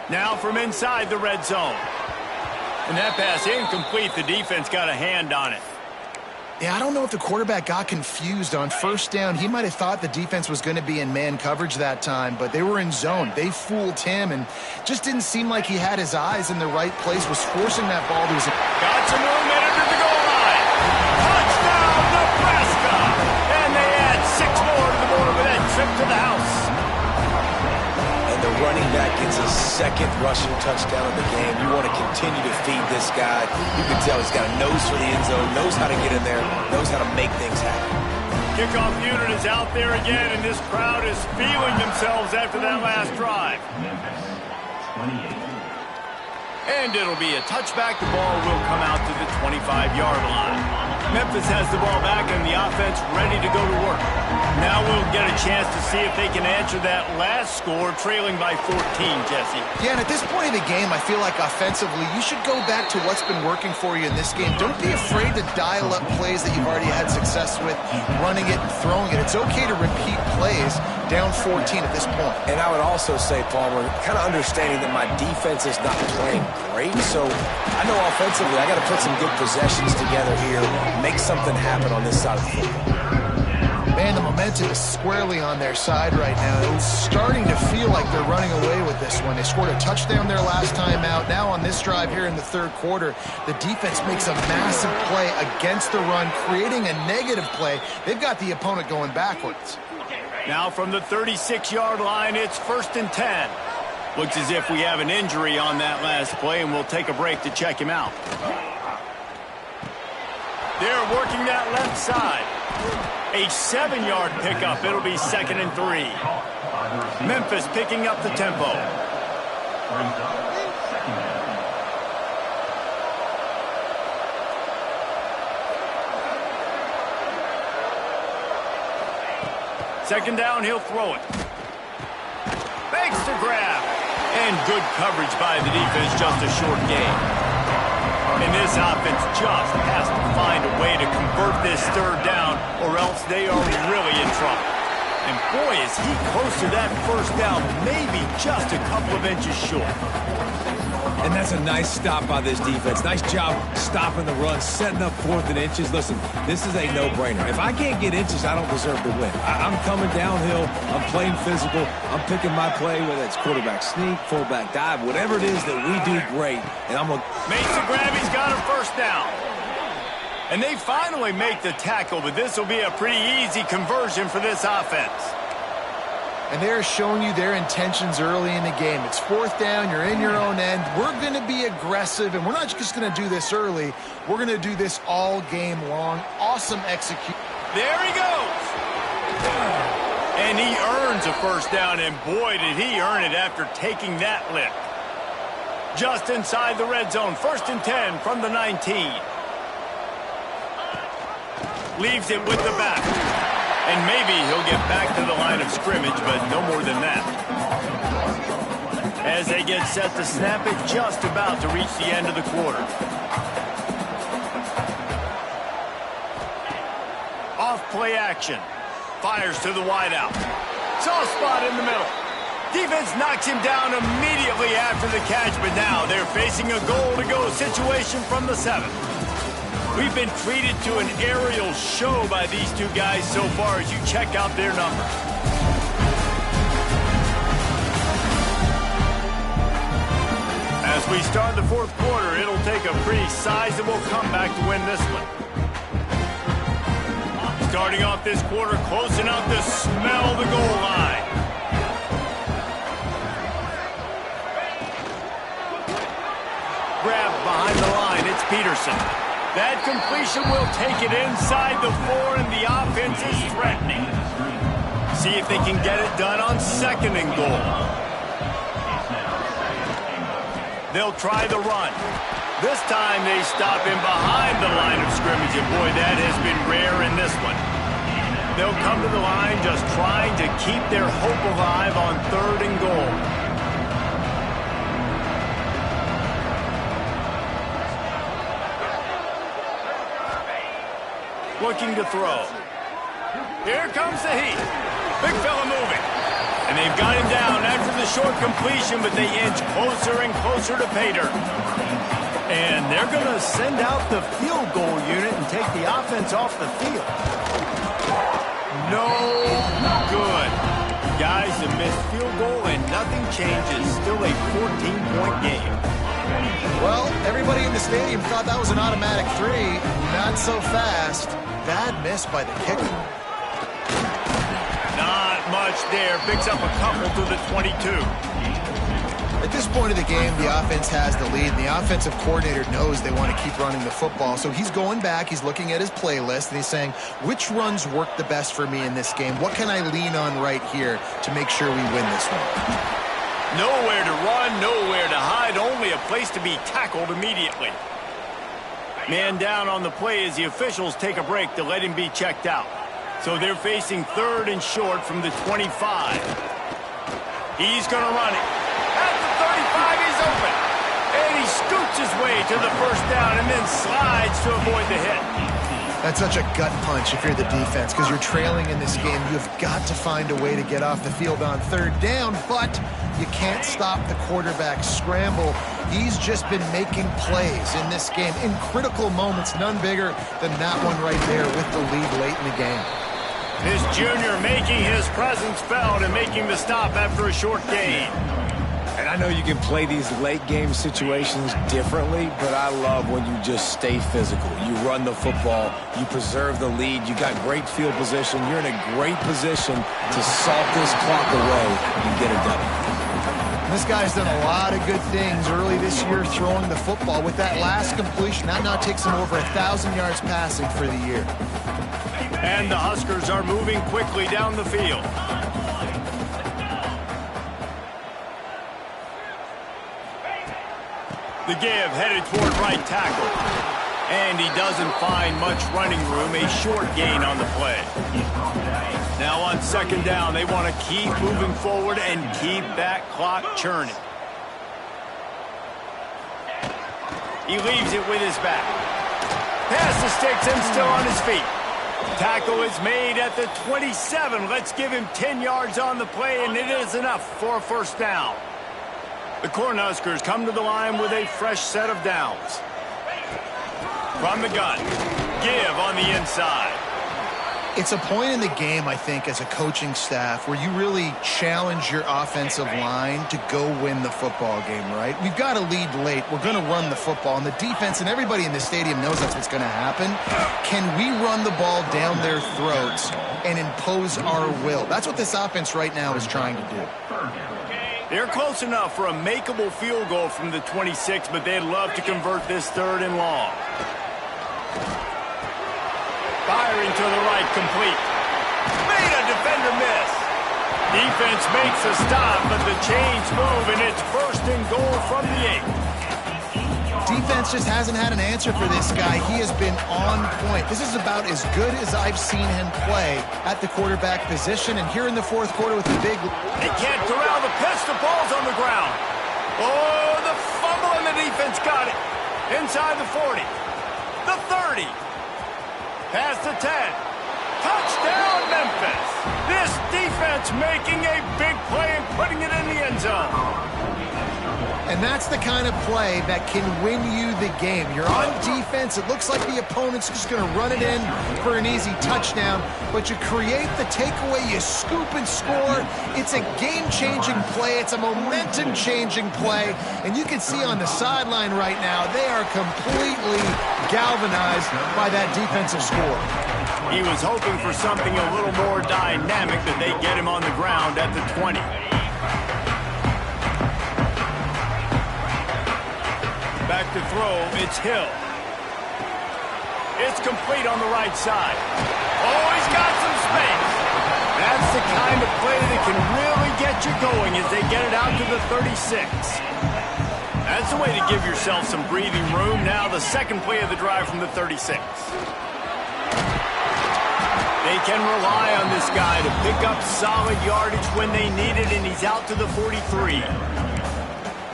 Now from inside the red zone. And that pass incomplete. The defense got a hand on it. Yeah, I don't know if the quarterback got confused on first down. He might have thought the defense was going to be in man coverage that time, but they were in zone. They fooled him and just didn't seem like he had his eyes in the right place, was forcing that ball to his... Got some room headed to the goal line. Touchdown, Nebraska! And they add 6 more to the board with that trip to the house. The running back gets his 2nd rushing touchdown of the game. You want to continue to feed this guy. You can tell he's got a nose for the end zone, knows how to get in there, knows how to make things happen. Kickoff unit is out there again, and this crowd is feeling themselves after that last drive. Memphis, 28. And it'll be a touchback. The ball will come out to the 25-yard line. Memphis has the ball back and the offense ready to go to work. Now we'll get a chance to see if they can answer that last score, trailing by 14, Jesse. Yeah, and at this point of the game, I feel like offensively, you should go back to what's been working for you in this game. Don't be afraid to dial up plays that you've already had success with, running it and throwing it. It's okay to repeat plays down 14 at this point. And I would also say, Palmer, kind of understanding that my defense is not playing great, so I know offensively I got to put some good possessions together here, make something happen on this side of the football. Man, the momentum is squarely on their side right now. It's starting to feel like they're running away with this one. They scored a touchdown their last time out. Now on this drive here in the 3rd quarter, the defense makes a massive play against the run, creating a negative play. They've got the opponent going backwards. Now from the 36-yard line, it's 1st and 10. Looks as if we have an injury on that last play, and we'll take a break to check him out. They're working that left side. A 7-yard pickup. It'll be 2nd and 3. Memphis picking up the tempo. Second down, he'll throw it. Makes the grab. And good coverage by the defense, just a short gain. And this offense just has to find a way to convert this 3rd down, or else they are really in trouble. And boy, is he close to that 1st down, maybe just a couple of inches short. And that's a nice stop by this defense. Nice job stopping the run, setting up 4th and inches. Listen, this is a no-brainer. If I can't get inches, I don't deserve to win. I'm coming downhill. I'm playing physical. I'm picking my play, whether it's quarterback sneak, fullback dive, whatever it is that we do great. And I'm going to... Makes the grab. He's got a 1st down. And they finally make the tackle, but this will be a pretty easy conversion for this offense. And they're showing you their intentions early in the game. It's 4th down, you're in your own end. We're going to be aggressive, and we're not just going to do this early. We're going to do this all game long. Awesome execution. There he goes. And he earns a 1st down, and boy, did he earn it after taking that lift. Just inside the red zone, 1st and 10 from the 19. Leaves it with the back. And maybe he'll get back to the line of scrimmage, but no more than that. As they get set to snap it, just about to reach the end of the quarter. Off play action. Fires to the wideout. Soft spot in the middle. Defense knocks him down immediately after the catch, but now they're facing a goal-to-go situation from the 7. We've been treated to an aerial show by these two guys so far as you check out their numbers. As we start the fourth quarter, it'll take a pretty sizable comeback to win this one. Starting off this quarter, close enough to smell the goal line. Grab behind the line, it's Peterson. That completion will take it inside the 4, and the offense is threatening. See if they can get it done on second and goal. They'll try the run. This time they stop him behind the line of scrimmage, and boy, that has been rare in this one. They'll come to the line just trying to keep their hope alive on third and goal. Looking to throw. Here comes the heat. Big fella moving. And they've got him down after the short completion, but they inch closer and closer to pay dirt. And they're going to send out the field goal unit and take the offense off the field. No good. Guys, a missed field goal and nothing changes. Still a 14-point game. Well, everybody in the stadium thought that was an automatic 3. Not so fast. Bad miss by the kicker. Not much there. Picks up a couple to the 22. At this point of the game, the offense has the lead, and the offensive coordinator knows they want to keep running the football. So he's going back, he's looking at his playlist, and he's saying, which runs work the best for me in this game? What can I lean on right here to make sure we win this one? Nowhere to run, nowhere to hide, only a place to be tackled immediately. Man down on the play as the officials take a break to let him be checked out. So they're facing third and short from the 25. He's going to run it. At the 35, he's open. And he scoots his way to the first down and then slides to avoid the hit. That's such a gut punch if you're the defense, because you're trailing in this game. You've got to find a way to get off the field on third down, but you can't stop the quarterback scramble. He's just been making plays in this game in critical moments, none bigger than that one right there with the lead late in the game. This junior making his presence felt and making the stop after a short gain. And I know you can play these late game situations differently, but I love when you just stay physical. You run the football, you preserve the lead, you got great field position, you're in a great position to salt this clock away and get it done. This guy's done a lot of good things early this year throwing the football. With that last completion, that now takes him over 1,000 yards passing for the year. And the Huskers are moving quickly down the field. The give headed toward right tackle. And he doesn't find much running room, a short gain on the play. Now on second down, they want to keep moving forward and keep that clock churning. He leaves it with his back. Pass the sticks and still on his feet. Tackle is made at the 27. Let's give him 10 yards on the play, and it is enough for a first down. The Cornhuskers come to the line with a fresh set of downs. From the gun, give on the inside. It's a point in the game, I think, as a coaching staff where you really challenge your offensive line to go win the football game, right? We've got to lead late. We're going to run the football. And the defense and everybody in the stadium knows that's what's going to happen. Can we run the ball down their throats and impose our will? That's what this offense right now is trying to do. They're close enough for a makeable field goal from the 26, but they'd love to convert this third and long. Firing to the right, complete. Made a defender miss. Defense makes a stop, but the chains move, and it's first and goal from the 8. Defense just hasn't had an answer for this guy. He has been on point. This is about as good as I've seen him play at the quarterback position. And here in the fourth quarter with the big... They can't corral the pitch. The ball's on the ground. Oh, the fumble, and the defense got it. Inside the 40. The 30. Past the 10. Touchdown, Memphis. This defense making a big play and putting it in the end zone. And that's the kind of play that can win you the game. You're on defense. It looks like the opponent's just going to run it in for an easy touchdown, but you create the takeaway, you scoop and score. It's a game-changing play. It's a momentum-changing play. And you can see on the sideline right now, they are completely galvanized by that defensive score. He was hoping for something a little more dynamic, that they get him on the ground at the 20. Back to throw, it's Hill. It's complete on the right side. Oh, he's got some space. That's the kind of play that can really get you going as they get it out to the 36. That's the way to give yourself some breathing room. Now the second play of the drive from the 36. They can rely on this guy to pick up solid yardage when they need it, and he's out to the 43.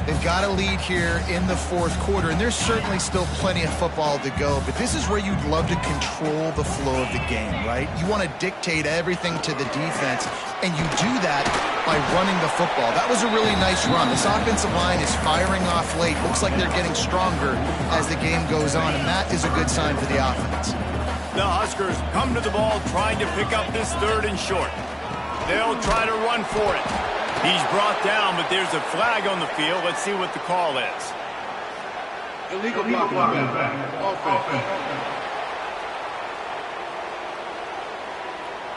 They've got a lead here in the fourth quarter, and there's certainly still plenty of football to go, but this is where you'd love to control the flow of the game, right? You want to dictate everything to the defense, and you do that by running the football. That was a really nice run. This offensive line is firing off late. Looks like they're getting stronger as the game goes on, and that is a good sign for the offense. The Huskers come to the ball trying to pick up this third and short. They'll try to run for it. He's brought down, but there's a flag on the field. Let's see what the call is. Illegal blocking. Offense.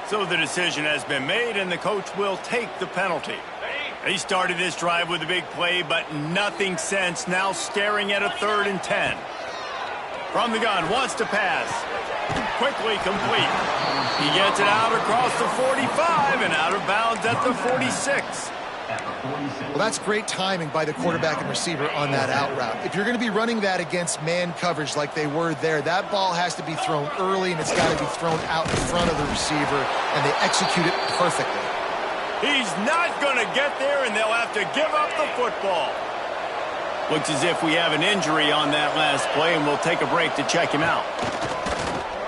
So the decision has been made, and the coach will take the penalty. They started this drive with a big play, but nothing since. Now staring at a 3rd and 10. From the gun, wants to pass. Quickly complete. He gets it out across the 45 and out of bounds at the 46. Well, that's great timing by the quarterback and receiver on that out route. If you're going to be running that against man coverage like they were there, that ball has to be thrown early, and it's got to be thrown out in front of the receiver, and they execute it perfectly. He's not going to get there, and they'll have to give up the football. Looks as if we have an injury on that last play, and we'll take a break to check him out.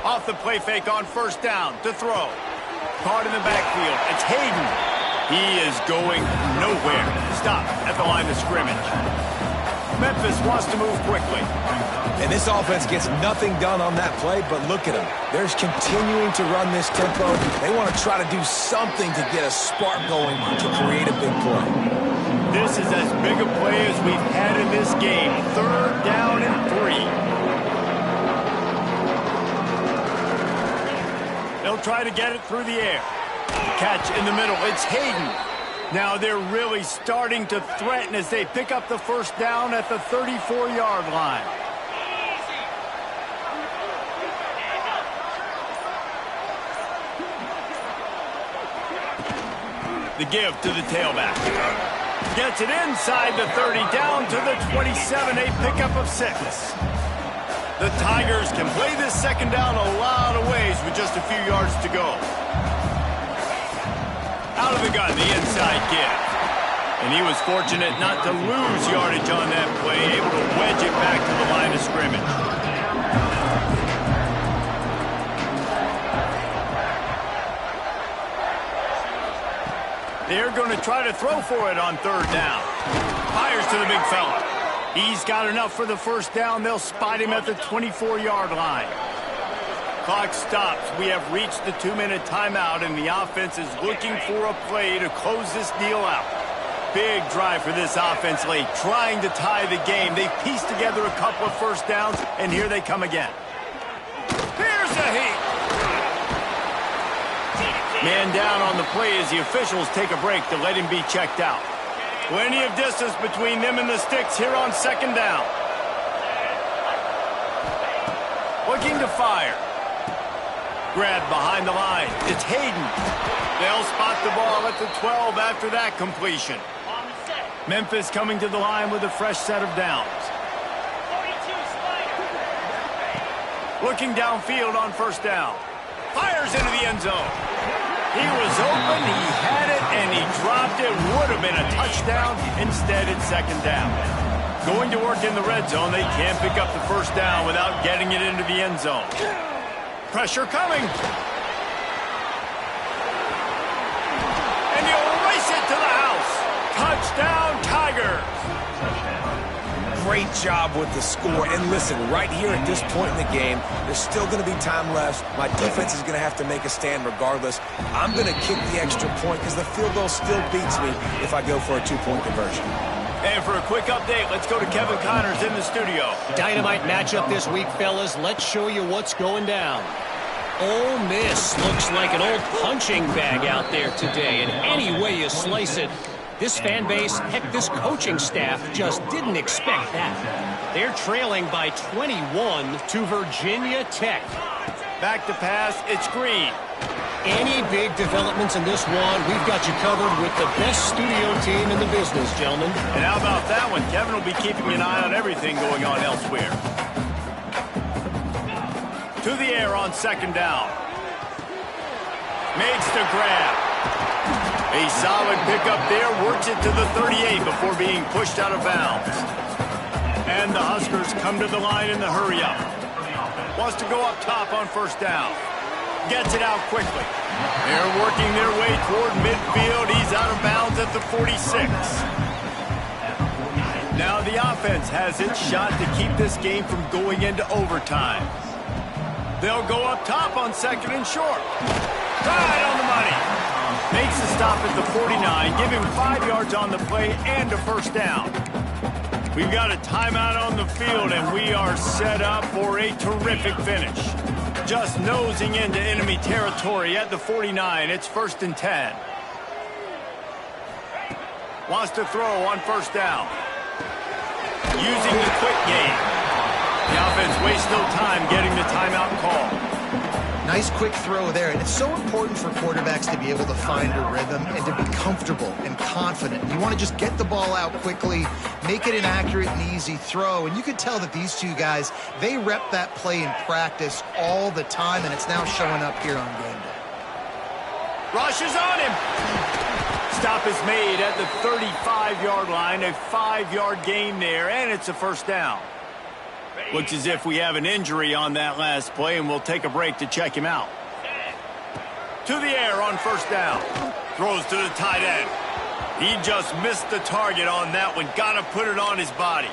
Off the play fake on first down to throw. Caught in the backfield. It's Hayden. He is going nowhere. Stop at the line of scrimmage. Memphis wants to move quickly. And this offense gets nothing done on that play, but look at them. They're continuing to run this tempo. They want to try to do something to get a spark going to create a big play. This is as big a play as we've had in this game. 3rd down and 3. They'll try to get it through the air. Catch in the middle. It's Hayden. Now they're really starting to threaten as they pick up the first down at the 34-yard line. The give to the tailback. Gets it inside the 30, down to the 27, a pickup of 6. The Tigers can play this second down a lot of ways with just a few yards to go. Out of the gun, the inside give. And he was fortunate not to lose yardage on that play, able to wedge it back to the line of scrimmage. They're going to try to throw for it on 3rd down. Fires to the big fella. He's got enough for the first down. They'll spot him at the 24-yard line. Clock stops. We have reached the 2-minute timeout, and the offense is looking for a play to close this deal out. Big drive for this offense late, trying to tie the game. They pieced together a couple of first downs, and here they come again. Here's a heat. Man down on the play as the officials take a break to let him be checked out. Plenty of distance between them and the sticks here on 2nd down. Looking to fire. Grabbed behind the line. It's Hayden. They'll spot the ball at the 12 after that completion. Memphis coming to the line with a fresh set of downs. Looking downfield on first down. Fires into the end zone. He was open, he had it, and he dropped it. Would have been a touchdown. Instead, it's 2nd down. Going to work in the red zone, they can't pick up the first down without getting it into the end zone. Pressure coming. And he'll race it to the house. Touchdown, Tigers. great job with the score. And listen, right here at this point in the game, there's still going to be time left. My defense is going to have to make a stand regardless. I'm going to kick the extra point because the field goal still beats me if I go for a two-point conversion. And for a quick update, let's go to Kevin Connors in the studio. Dynamite matchup this week, fellas. Let's show you what's going down. Ole Miss looks like an old punching bag out there today, and any way you slice it, this fan base, heck, this coaching staff just didn't expect that. They're trailing by 21 to Virginia Tech. Back to pass, it's Green. Any big developments in this one, we've got you covered with the best studio team in the business, gentlemen. And how about that one? Kevin will be keeping an eye on everything going on elsewhere. To the air on second down. Makes the grab. A solid pickup there. Works it to the 38 before being pushed out of bounds. And the Huskers come to the line in the hurry-up. Wants to go up top on first down. Gets it out quickly. They're working their way toward midfield. He's out of bounds at the 46. Now the offense has its shot to keep this game from going into overtime. They'll go up top on second and short. Right on the money. Makes the stop at the 49. Give him 5 yards on the play and a first down. We've got a timeout on the field, and we are set up for a terrific finish. Just nosing into enemy territory at the 49. It's 1st and 10. Wants to throw on first down. Using the quick game. The offense wastes no time getting the timeout call. Nice quick throw there. And it's so important for quarterbacks to be able to find a rhythm and to be comfortable and confident. You want to just get the ball out quickly, make it an accurate and easy throw. And you could tell that these two guys, they rep that play in practice all the time, and it's now showing up here on game day. Rush is on him. Stop is made at the 35-yard line. A 5-yard gain there, and it's a first down. Looks as if we have an injury on that last play, and we'll take a break to check him out. To the air on first down. Throws to the tight end. He just missed the target on that one. Got to put it on his body.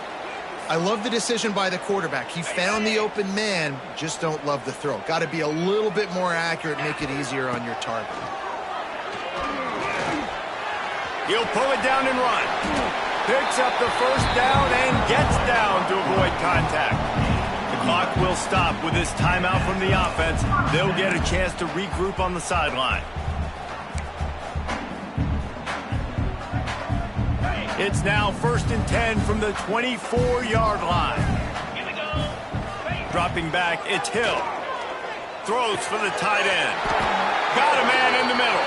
I love the decision by the quarterback. He found the open man, just don't love the throw. Got to be a little bit more accurate, make it easier on your target. He'll pull it down and run. Picks up the first down and gets down to avoid contact. The clock will stop with this timeout from the offense. They'll get a chance to regroup on the sideline. It's now 1st and 10 from the 24-yard line. Dropping back, it's Hill. Throws for the tight end. Got a man in the middle.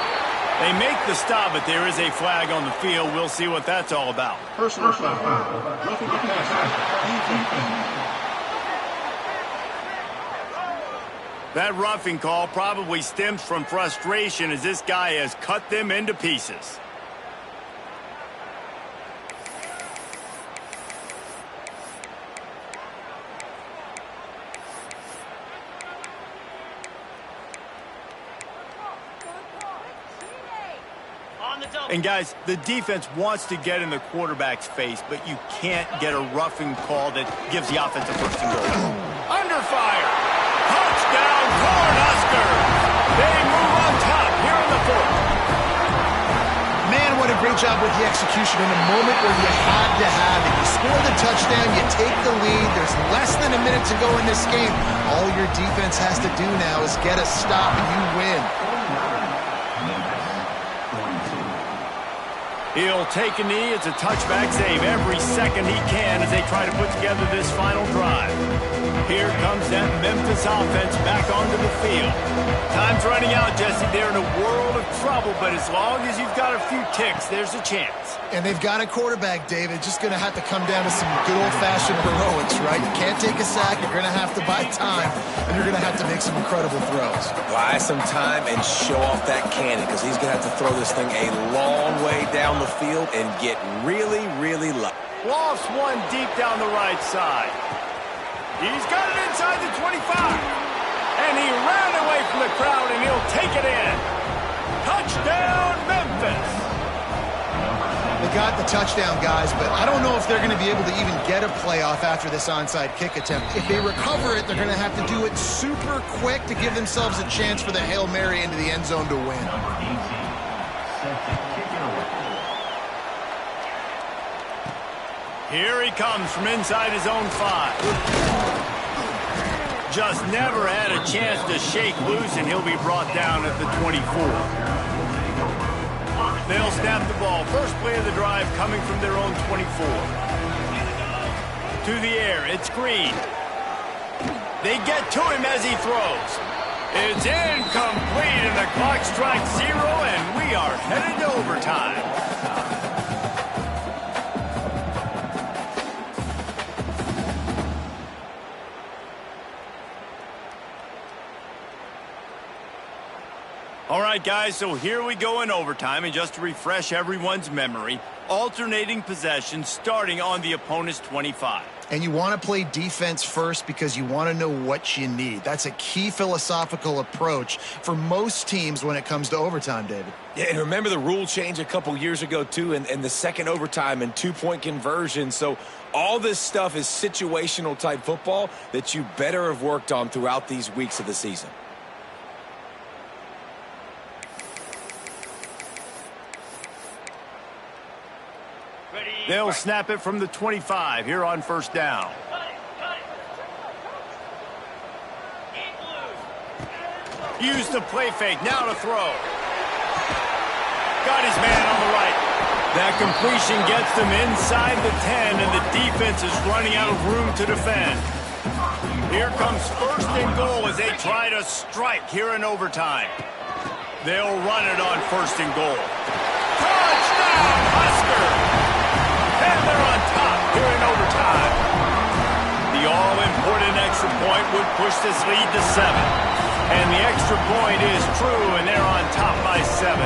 They make the stop, but there is a flag on the field. We'll see what that's all about. Personal foul. That roughing call probably stems from frustration as this guy has cut them into pieces. And, guys, the defense wants to get in the quarterback's face, but you can't get a roughing call that gives the offense a first and goal. Under fire. Touchdown, Cornhuskers. They move on top here in the 4th. Man, what a great job with the execution in a moment where you had to have it. You score the touchdown, you take the lead. There's less than a minute to go in this game. All your defense has to do now is get a stop and you win. He'll take a knee. It's a touchback save every second he can as they try to put together this final drive. Here comes that Memphis offense back onto the field. Time's running out, Jesse. They're in a world of trouble, but as long as you've got a few ticks, there's a chance. And they've got a quarterback, David. Just going to have to come down to some good old-fashioned heroics, right? You can't take a sack. You're going to have to buy time, and you're going to have to make some incredible throws. Buy some time and show off that cannon because he's going to have to throw this thing a long way down the field and get really, really low. Lofts one deep down the right side. He's got it inside the 25. And he ran away from the crowd, and he'll take it in. Touchdown, Memphis. The They got the touchdown, guys, but I don't know if they're going to be able to even get a playoff after this onside kick attempt. If they recover it, they're going to have to do it super quick to give themselves a chance for the Hail Mary into the end zone to win. Number 18, set to kick it away. Here he comes from inside his own 5. Just never had a chance to shake loose, and he'll be brought down at the 24. They'll snap the ball. First play of the drive coming from their own 24. To the air, it's Green. They get to him as he throws. It's incomplete, and the clock strikes 0, and we are headed to overtime. All right, guys, so here we go in overtime, and just to refresh everyone's memory, alternating possession starting on the opponent's 25. And you want to play defense first because you want to know what you need. That's a key philosophical approach for most teams when it comes to overtime, David. Yeah, and remember the rule change a couple years ago, too, and the second overtime and two-point conversion. So all this stuff is situational type football that you better have worked on throughout these weeks of the season. They'll snap it from the 25 here on first down. Used the play fake, now to throw. Got his man on the right. That completion gets them inside the 10, and the defense is running out of room to defend. Here comes first and goal as they try to strike here in overtime. They'll run it on first and goal. Touchdown, Husker! And they're on top here in overtime. The all-important extra point would push this lead to 7. And the extra point is true, and they're on top by 7.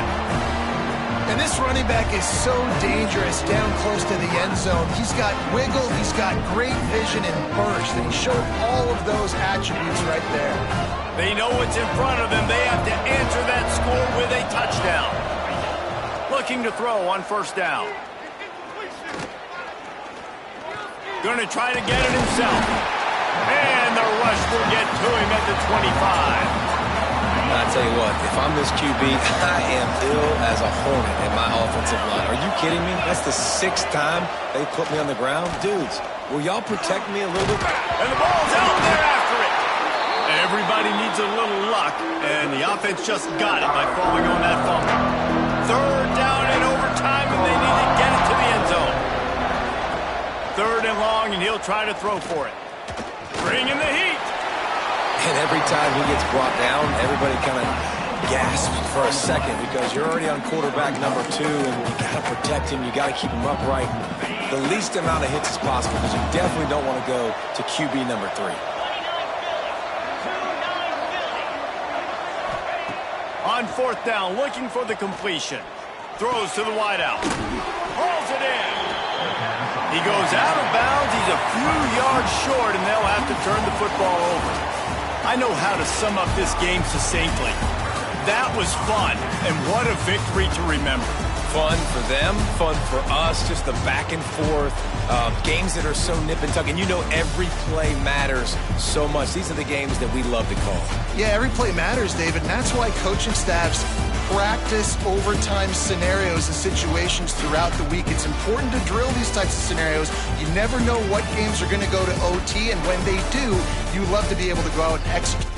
And this running back is so dangerous down close to the end zone. He's got wiggle, he's got great vision and burst, and he showed all of those attributes right there. They know what's in front of them. They have to answer that score with a touchdown. Looking to throw on first down. Going to try to get it himself. And the rush will get to him at the 25. I'll tell you what, if I'm this QB, I am ill as a hornet in my offensive line. Are you kidding me? That's the 6th time they put me on the ground. Dudes, will y'all protect me a little bit? And the ball's out there after it. Everybody needs a little luck, and the offense just got it by falling on that fumble. Third down in overtime, and they need to get it to the end zone. Third and long, and he'll try to throw for it. Bring in the heat. And every time he gets brought down, everybody kind of gasps for a second because you're already on quarterback number 2, and you got to protect him. You got to keep him upright. The least amount of hits as possible because you definitely don't want to go to QB number 3. On fourth down, looking for the completion. Throws to the wideout. Hauls it in. He goes out of bounds. He's a few yards short, and they'll have to turn the football over. I know how to sum up this game succinctly. That was fun, and what a victory to remember. Fun for them, fun for us, just the back and forth, games that are so nip and tuck, and you know every play matters so much. These are the games that we love to call. Yeah, every play matters, David, and that's why coaching staffs practice overtime scenarios and situations throughout the week. It's important to drill these types of scenarios. You never know what games are going to go to OT, and when they do, you love to be able to go out and execute.